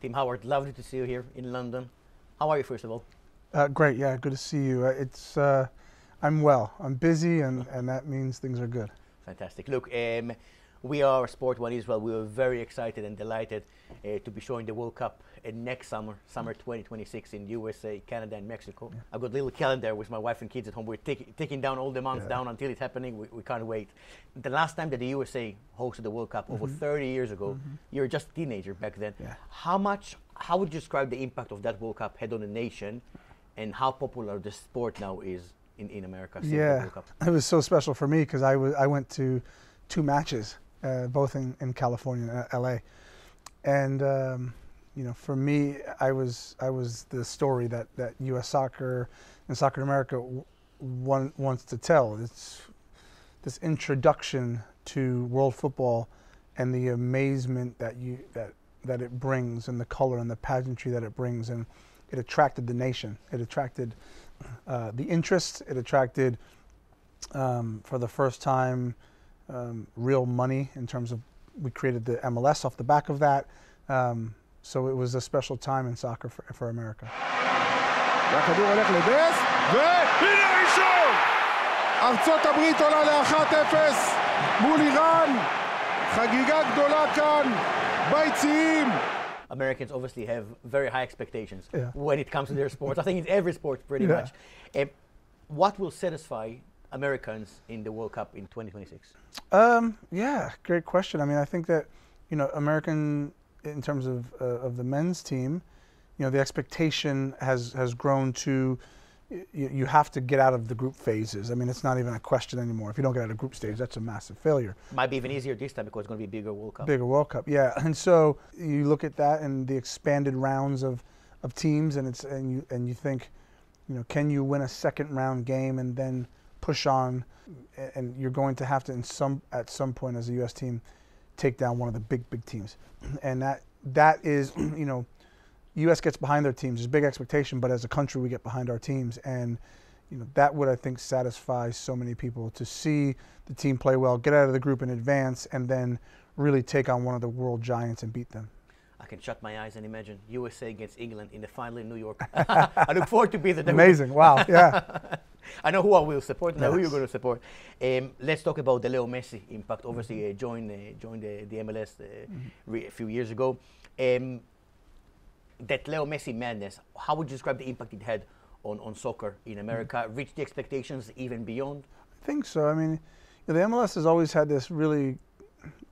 Tim Howard, lovely to see you here in London. How are you, first of all? Great, yeah, good to see you. I'm well. I'm busy, and that means things are good. Fantastic. Look, we are Sport One Israel. We are very excited and delighted to be showing the World Cup next summer 2026 in USA, Canada, and Mexico. Yeah. I've got a little calendar with my wife and kids at home. We're taking down all the months down until it's happening. We can't wait. The last time that the USA hosted the World Cup over 30 years ago, you were just a teenager back then. Yeah. How would you describe the impact of that World Cup had on the nation, and how popular the sport now is in America since the World Cup? It was so special for me because I went to 2 matches, both in California and LA, and you know, for me, I was the story that U.S. soccer and soccer in America wants to tell. It's this introduction to world football and the amazement that it brings, and the color and the pageantry that it brings, and it attracted the nation. It attracted the interest. It attracted, for the first time, real money in terms of, we created the MLS off the back of that. So it was a special time in soccer for America. והכדור הולך לדס, והנה הראשון! ארצות הברית עולה ל-1-0 מול איראן. חגיגה גדולה כאן, ביציעים. Americans obviously have very high expectations when it comes to their sports. I think it's every sport pretty much. What will satisfy Americans in the World Cup in 2026? Yeah, great question. I mean, I think that, you know, in terms of the men's team, you know, the expectation has grown to, you have to get out of the group phases. I mean, it's not even a question anymore. If you don't get out of group stage, that's a massive failure. Might be even easier this time because it's going to be a bigger World Cup. Bigger World Cup, yeah. And so you look at that and the expanded rounds of teams, and you think, you know, can you win a second round game and then push on? And you're going to have to, at some point as a U.S. team, take down one of the big teams. And that is, you know, U.S. gets behind their teams. There's big expectation, but as a country, we get behind our teams. And, you know, that would, I think, satisfy so many people to see the team play well, get out of the group in advance, and then really take on one of the world giants and beat them. I can shut my eyes and imagine USA against England in the final in New York. I look forward to be there. Amazing. Wow. Yeah. I know who I will support and who you're going to support. Let's talk about the Leo Messi impact. Obviously, joined the MLS a few years ago. That Leo Messi madness, how would you describe the impact it had on soccer in America? Reached the expectations even beyond? I think so. I mean, the MLS has always had this really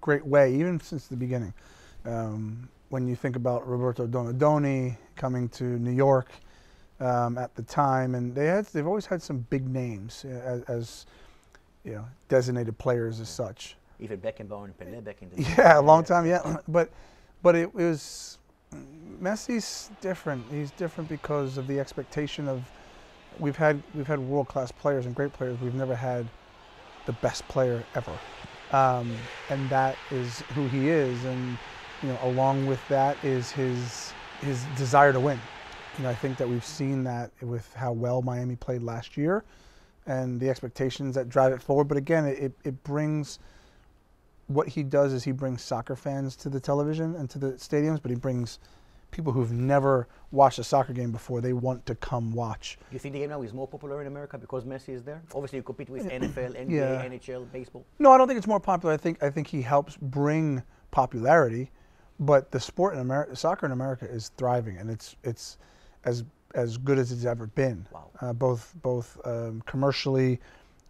great way, even since the beginning. When you think about Roberto Donadoni coming to New York at the time, and they've always had some big names as you know, designated players as such. Even Beckenbauer and Pelé back in the day. Yeah, a long time. Yeah, but it was, Messi's different. He's different because of the expectation of, we've had world-class players and great players. We've never had the best player ever, and that is who he is. And you know, along with that is his desire to win. You know, I think that we've seen that with how well Miami played last year, and the expectations that drive it forward. But again, it brings, what he does is he brings soccer fans to the television and to the stadiums, but he brings people who've never watched a soccer game before. They want to come watch. Do you think the game now is more popular in America because Messi is there? Obviously, you compete with NFL, NBA, NHL, baseball. No, I don't think it's more popular. I think he helps bring popularity, but the sport in America, soccer in America, is thriving, and it's as good as it's ever been. Wow. Both commercially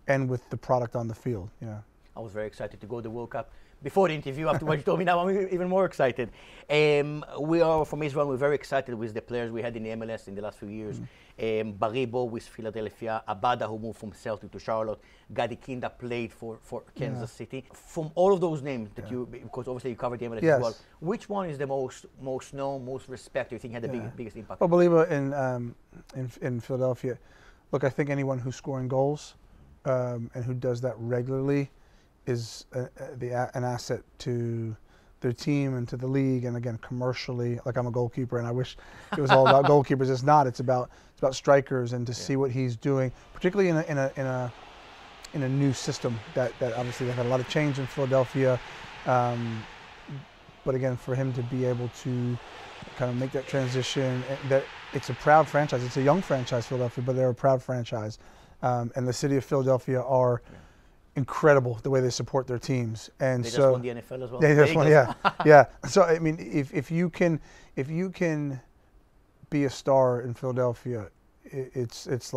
and with the product on the field. Yeah. I was very excited to go to the World Cup. Before the interview, after what you told me now, I'm even more excited. We are from Israel. We're very excited with the players we had in the MLS in the last few years. Baribo with Philadelphia, Abada, who moved from Celtic to Charlotte, Gadi Kinda played for Kansas City. From all of those names that you, because obviously you covered the MLS as well, which one is the most known, most respected, you think had the biggest impact? Well, Baribo in Philadelphia, look, I think anyone who's scoring goals and who does that regularly is an asset to their team and to the league, and again, commercially. Like, I'm a goalkeeper, and I wish it was all about goalkeepers. It's not. It's about strikers, and to see what he's doing, particularly in a new system that obviously they had a lot of change in Philadelphia. But again, for him to be able to kind of make that transition, that it's a proud franchise. It's a young franchise, Philadelphia, but they're a proud franchise. And the city of Philadelphia are incredible the way they support their teams. And they so just won the NFL as well. they just won, yeah. So I mean, if you can be a star in Philadelphia, it's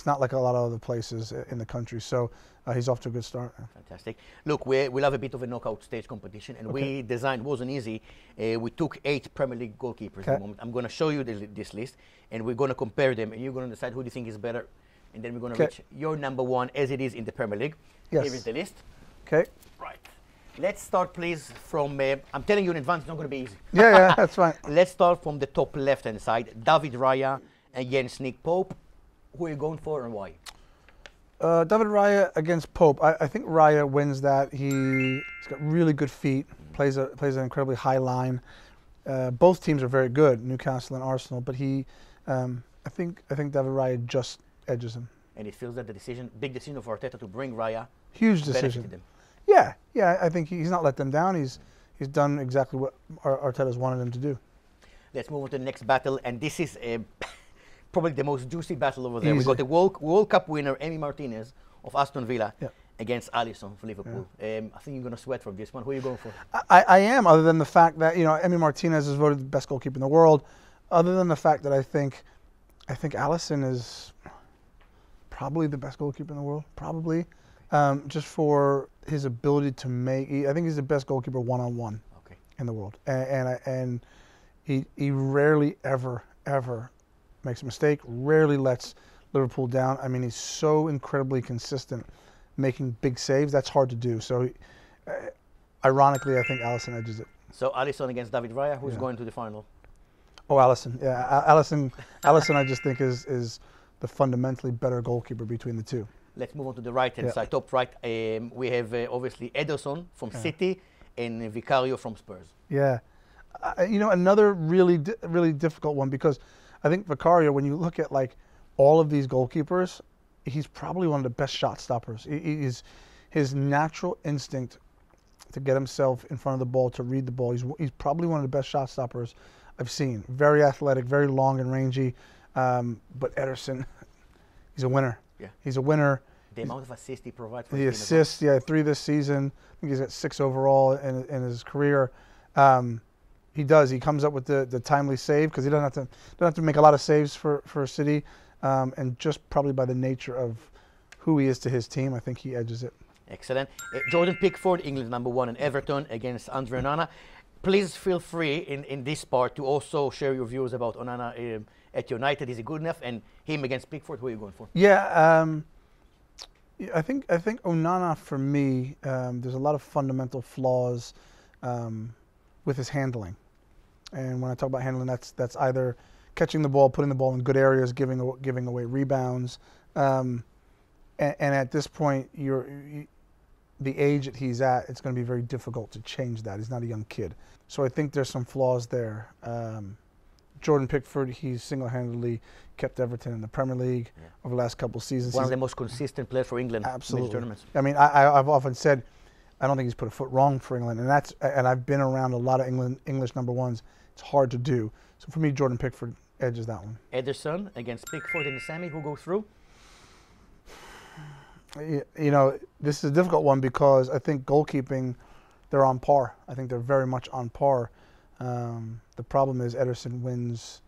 not like a lot of other places in the country. So he's off to a good start. Fantastic. Look, we'll have a bit of a knockout stage competition, and we designed, wasn't easy. We took 8 Premier League goalkeepers at the moment. I'm going to show you this list, and we're going to compare them, and you're going to decide who do you think is better, and then we're going to reach your number 1 as it is in the Premier League. Yes. Here is the list. Okay. Right. Let's start, please, from, I'm telling you in advance, it's not going to be easy. Yeah, that's fine. Let's start from the top left-hand side. David Raya against Nick Pope. Who are you going for and why? David Raya against Pope. I think Raya wins that. He's got really good feet, plays an incredibly high line. Both teams are very good, Newcastle and Arsenal, but I think David Raya just edges him. And it feels that the big decision of Arteta to bring Raya, huge decision. Them. Yeah. I think he's not let them down. He's done exactly what Arteta's wanted him to do. Let's move on to the next battle, and this is probably the most juicy battle over there. Easy. We got the World Cup winner, Emi Martinez of Aston Villa, against Alisson for Liverpool. I think you're going to sweat from this one. Who are you going for? I am, other than the fact that, Emi Martinez is voted the best goalkeeper in the world. Other than the fact that I think Alisson is probably the best goalkeeper in the world, probably. Just for his ability to I think he's the best goalkeeper one-on-one in the world. And he rarely ever makes a mistake, rarely lets Liverpool down. I mean, he's so incredibly consistent making big saves. That's hard to do. So, ironically, I think Alisson edges it. So, Alisson against David Raya, who's going to the final? Oh, Alisson. Yeah, Alisson I just think is the fundamentally better goalkeeper between the two. Let's move on to the right-hand side, top right. We have, obviously, Ederson from City and Vicario from Spurs. Yeah. Another really difficult one, because I think Vicario, when you look at like all of these goalkeepers, he's probably one of the best shot stoppers. His natural instinct to get himself in front of the ball, to read the ball, he's probably one of the best shot stoppers I've seen. Very athletic, very long and rangy. But Ederson, he's a winner. Yeah. He's a winner. The amount of assists he provides for the assists, 3 this season. I think he's got 6 overall in his career. He does. He comes up with the timely save, because he doesn't have to make a lot of saves for City, and just probably by the nature of who he is to his team, I think he edges it. Excellent. Jordan Pickford, England number 1 in Everton against Andre Onana. Please feel free in this part to also share your views about Onana at United. Is he good enough? And him against Pickford, who are you going for? Yeah, I think Onana, for me, there's a lot of fundamental flaws with his handling. And when I talk about handling, that's either catching the ball, putting the ball in good areas, giving away rebounds. And at this point, the age that he's at, it's going to be very difficult to change that. He's not a young kid. So I think there's some flaws there. Jordan Pickford, he's single-handedly kept Everton in the Premier League over the last couple of seasons. One of the most consistent players for England. Absolutely. Tournaments. I mean, I've often said, I don't think he's put a foot wrong for England, and I've been around a lot of English number ones. It's hard to do. So for me, Jordan Pickford edges that one. Ederson against Pickford in the semi. Who goes through? This is a difficult one, because I think goalkeeping, they're on par. I think they're very much on par. The problem is Ederson wins.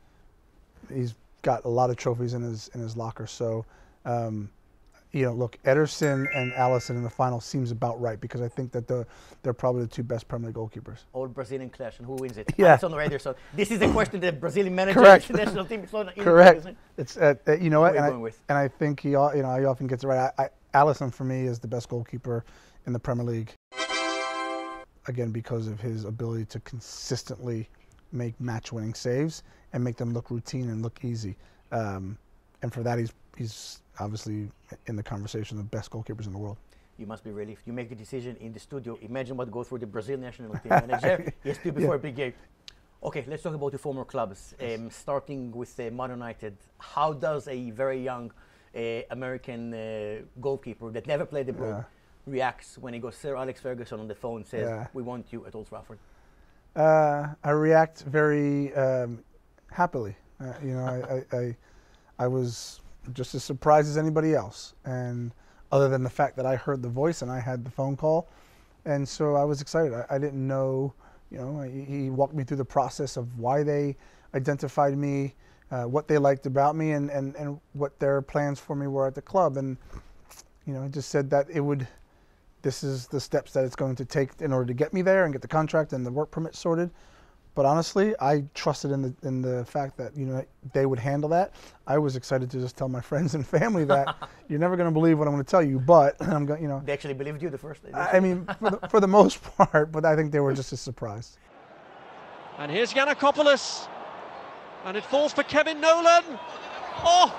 He's got a lot of trophies in his locker. So, look, Ederson and Alisson in the final seems about right, because I think that they're probably the 2 best Premier League goalkeepers. Old Brazilian clash, and who wins it? Yeah. Alisson or Ederson? This is the question that the Brazilian manager Correct. of the national team is not. Correct. It's you know what, and I think he often gets it right. Alisson for me is the best goalkeeper in the Premier League. Again, because of his ability to consistently make match-winning saves and make them look routine and look easy. And for that, he's obviously in the conversation of the best goalkeepers in the world. You must be relieved. You make the decision in the studio. Imagine what goes through the Brazil national team manager yesterday before a big game. Okay, let's talk about the former clubs. Starting with Man United, how does a very young American goalkeeper that never played abroad reacts when he goes, Sir Alex Ferguson on the phone says, we want you at Old Trafford? I react very happily. I was just as surprised as anybody else, and other than the fact that I heard the voice and I had the phone call, and so I was excited. I didn't know, he walked me through the process of why they identified me, what they liked about me, and what their plans for me were at the club, and he just said that this is the steps that it's going to take in order to get me there and get the contract and the work permit sorted. But honestly, I trusted in the fact that they would handle that. I was excited to just tell my friends and family that you're never going to believe what I'm going to tell you, but I'm going. They actually believed you the first day. I mean, for the most part, but I think they were just as surprised. And here's Giannakopoulos, and it falls for Kevin Nolan. Oh,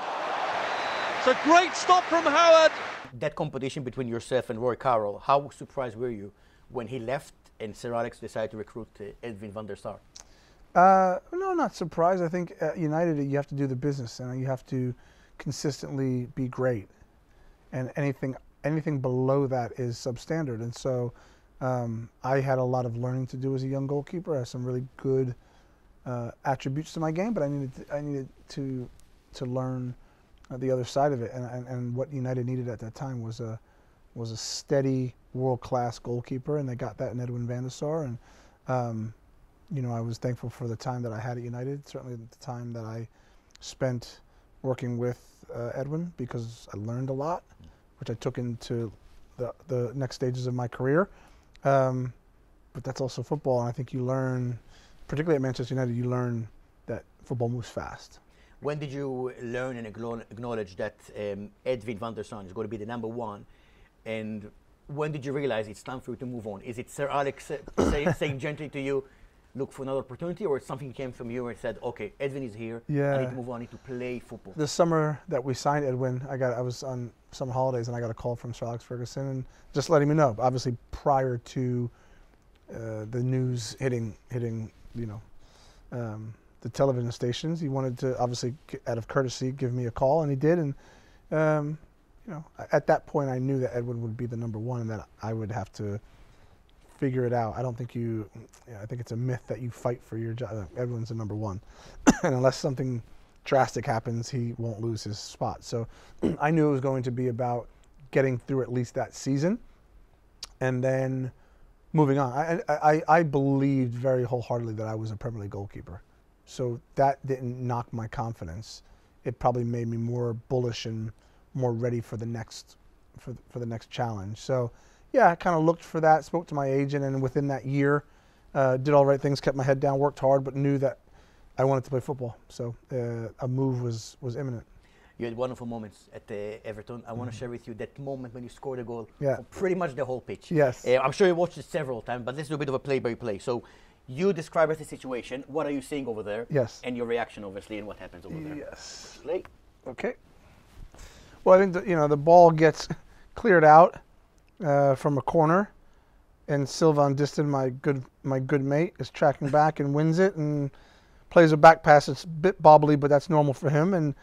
it's a great stop from Howard. That competition between yourself and Roy Carroll, how surprised were you when he left and Sir Alex decided to recruit Edwin van der Sar? No, not surprised. I think at United you have to do the business and you have to consistently be great. And anything below that is substandard. And so I had a lot of learning to do as a young goalkeeper. I have some really good attributes to my game, but I needed to learn the other side of it. And what United needed at that time was a steady, world-class goalkeeper, and they got that in Edwin van der Sar. And I was thankful for the time that I had at United, certainly the time that I spent working with Edwin, because I learned a lot, which I took into the next stages of my career. But that's also football, and I think you learn, particularly at Manchester United, you learn that football moves fast. When did you learn and acknowledge that Edwin van der Sar is going to be the number one? And when did you realize it's time for you to move on? Is it Sir Alex saying gently to you, look for another opportunity, or something came from you and said, okay, Edwin is here, I need to move on, I need to play football? The summer that we signed Edwin, I was on summer holidays and I got a call from Sir Alex Ferguson and just letting me know, obviously prior to the news hitting the television stations. He wanted to, obviously, out of courtesy, give me a call, and he did. And at that point, I knew that Edwin would be the number one, and that I would have to figure it out. I don't think I think it's a myth that you fight for your job. Edwin's the number one, and unless something drastic happens, he won't lose his spot. So I knew it was going to be about getting through at least that season, and then moving on. I believed very wholeheartedly that I was a Premier League goalkeeper. So that didn't knock my confidence. It probably made me more bullish and more ready for the next challenge. So yeah, I kind of looked for that, spoke to my agent, and within that year, did all the right things, kept my head down, worked hard, but knew that I wanted to play football. So a move was imminent. You had wonderful moments at Everton. I want to share with you that moment when you scored a goal for pretty much the whole pitch. Yes. I'm sure you watched it several times, but let's do a bit of a play-by-play. So you describe the situation. What are you seeing over there? Yes. And your reaction, obviously, and what happens over there. Yes. Play. Okay. Well, I think the ball gets cleared out from a corner, and Sylvain Distin, my good mate, is tracking back and wins it and plays a back pass. It's a bit bobbly, but that's normal for him. And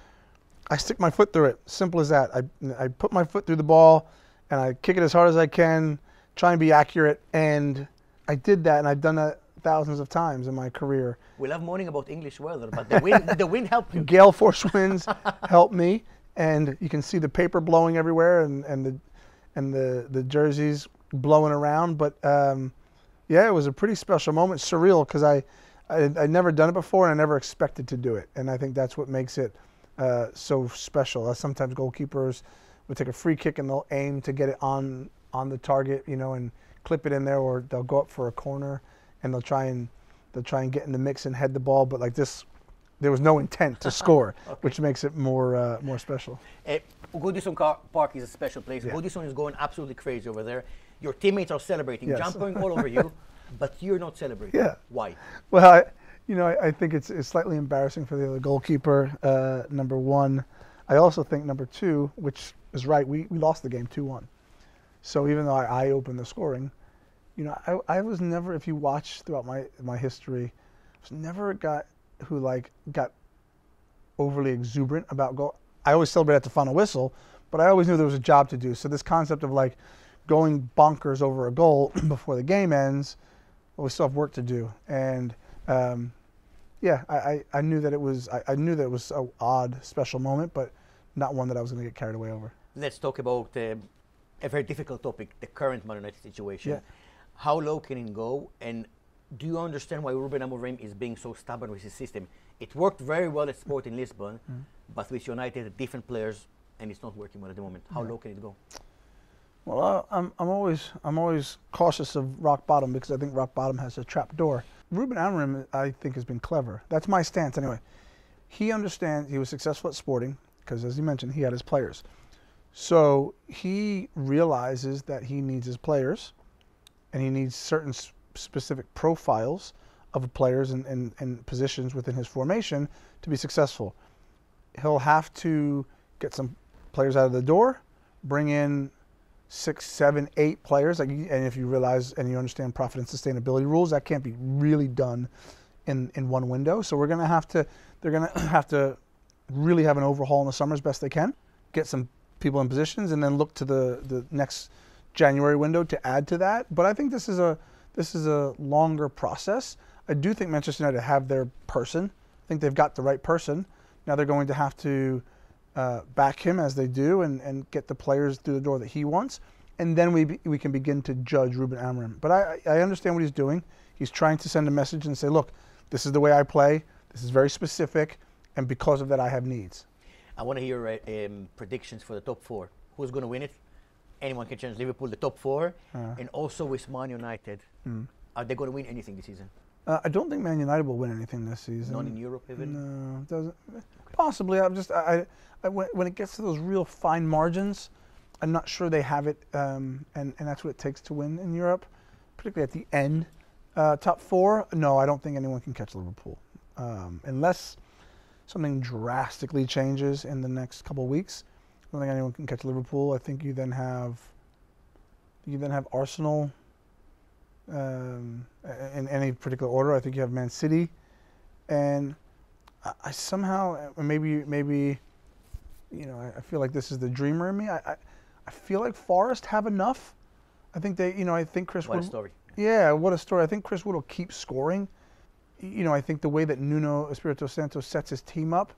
I stick my foot through it. Simple as that. I put my foot through the ball, and I kick it as hard as I can, try and be accurate. And I did that, and I've done that thousands of times in my career. We love moaning about English weather, but the wind helped you. Gale force winds helped me, and you can see the paper blowing everywhere, and the jerseys blowing around. But yeah, it was a pretty special moment, surreal, because I'd never done it before, and I never expected to do it. And I think that's what makes it so special. Sometimes goalkeepers will take a free kick and they'll aim to get it on the target, and clip it in there, or they'll go up for a corner and they'll try and get in the mix and head the ball. But like this, there was no intent to score, which makes it more special. Goodison Park is a special place. Yeah. Goodison is going absolutely crazy over there. Your teammates are celebrating, jumping all over you, but you're not celebrating. Yeah. Why? Well, I think it's slightly embarrassing for the other goalkeeper, number one. I also think number two, which is right, we lost the game 2-1. So even though I opened the scoring, I was never, if you watch throughout my history, I was never a guy who got overly exuberant about goal. I always celebrate at the final whistle, but I always knew there was a job to do. So this concept of going bonkers over a goal before the game ends but we still have work to do. And yeah, I knew that it was an odd, special moment, but not one that I was going to get carried away over. Let's talk about a very difficult topic, the current Man United situation. Yeah. How low can it go? And do you understand why Ruben Amorim is being so stubborn with his system? It worked very well at Sporting Lisbon, but with United, different players, and it's not working well at the moment. How low can it go? Well, I'm always cautious of rock bottom because I think rock bottom has a trap door. Ruben Amorim, I think, has been clever. That's my stance anyway. He understands, he was successful at Sporting because, as you mentioned, he had his players. So he realizes that he needs his players and he needs certain specific profiles of players and positions within his formation to be successful. He'll have to get some players out of the door, bring in 6, 7, 8 players, and if you realize and you understand profit and sustainability rules, that can't be really done in one window. So they're going to have to really have an overhaul in the summer as best they can, get some people in positions, and then look to the next January window to add to that. But I think this is a longer process. I do think Manchester United have their person. I think they've got the right person. Now they're going to have to back him as they do and get the players through the door that he wants. And then we can begin to judge Ruben Amorim. But I understand what he's doing. He's trying to send a message and say, look, this is the way I play. This is very specific. And because of that, I have needs. I want to hear predictions for the top 4. Who's going to win it? Anyone can change Liverpool, the top 4. And also with Man United. Are they going to win anything this season? I don't think Man United will win anything this season. Not in Europe even? No, it doesn't. Okay. Possibly. When it gets to those real fine margins, I'm not sure they have it, and that's what it takes to win in Europe, particularly at the end. Top 4, no, I don't think anyone can catch Liverpool. Unless something drastically changes in the next couple of weeks, I don't think anyone can catch Liverpool. I think you then have Arsenal in any particular order. I think you have Man City, and I somehow maybe I feel like this is the dreamer in me. I feel like Forest have enough. I think I think Chris Wood. What a story. Yeah, what a story. I think Chris Wood will keep scoring. I think the way that Nuno Espirito Santo sets his team up,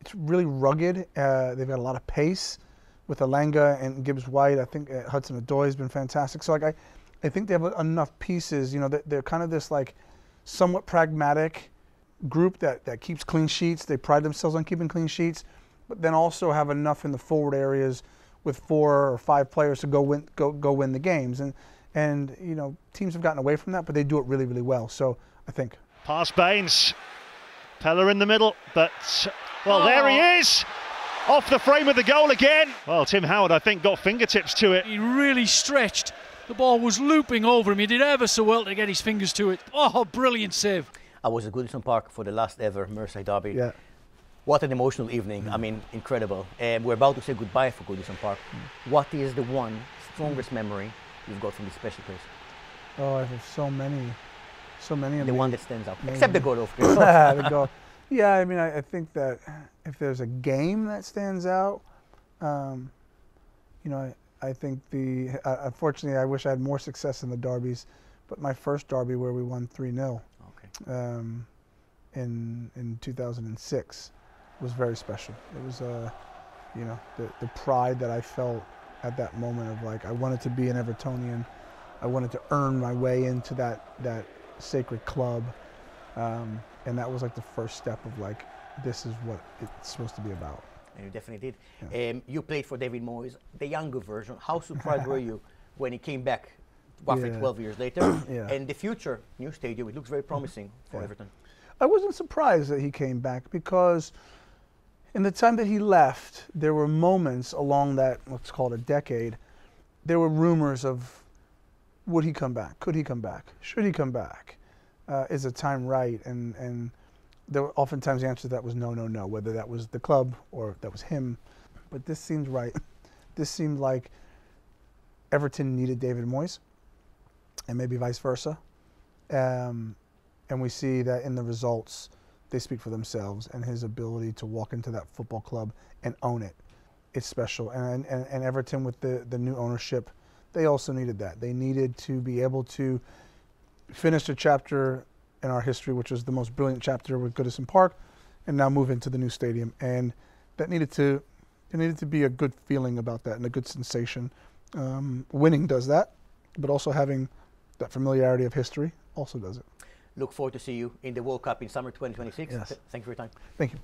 it's really rugged. They've got a lot of pace with Elanga and Gibbs-White. I think Hudson-Odoi has been fantastic. So I think they have enough pieces. They're kind of this like somewhat pragmatic group that keeps clean sheets. They pride themselves on keeping clean sheets, but then also have enough in the forward areas with 4 or 5 players to go win the games. And teams have gotten away from that, but they do it really, really well. So I think. Past Baines, Pella in the middle, but there he is, off the frame of the goal again. Well, Tim Howard, I think, got fingertips to it. He really stretched. The ball was looping over him. He did ever so well to get his fingers to it. Oh, brilliant save. I was at Goodison Park for the last ever Merseyside derby. Yeah. What an emotional evening. I mean, incredible. We're about to say goodbye for Goodison Park. What is the one strongest memory you've got from this special place? Oh, I have so many of the one that stands out, except the goal, of course. The goal. Yeah, I mean, I think that if there's a game that stands out, I think unfortunately, I wish I had more success in the derbies, but my first derby where we won 3-0 in 2006 was very special. It was, the pride that I felt at that moment of like, I wanted to be an Evertonian. I wanted to earn my way into that sacred club. And that was like the first step of like, this is what it's supposed to be about. And you definitely did. Yeah. You played for David Moyes, the younger version. How surprised were you when he came back roughly 12 years later? Yeah. And the future, new stadium, it looks very promising for Everton. I wasn't surprised that he came back because in the time that he left, there were moments along that, let's call it a decade, there were rumors of, would he come back? Could he come back? Should he come back? Is the time right? And there were oftentimes the answer to that was no, no, no, whether that was the club or that was him. But this seemed right. This seemed like Everton needed David Moyes, and maybe vice versa. And we see that in the results, they speak for themselves, and his ability to walk into that football club and own it. It's special. And Everton with the new ownership, they also needed that. They needed to be able to finish a chapter in our history, which was the most brilliant chapter with Goodison Park, and now move into the new stadium. And that needed to be a good feeling about that and a good sensation. Winning does that, but also having that familiarity of history also does it. Look forward to see you in the World Cup in summer 2026. Yes. Thank you for your time. Thank you.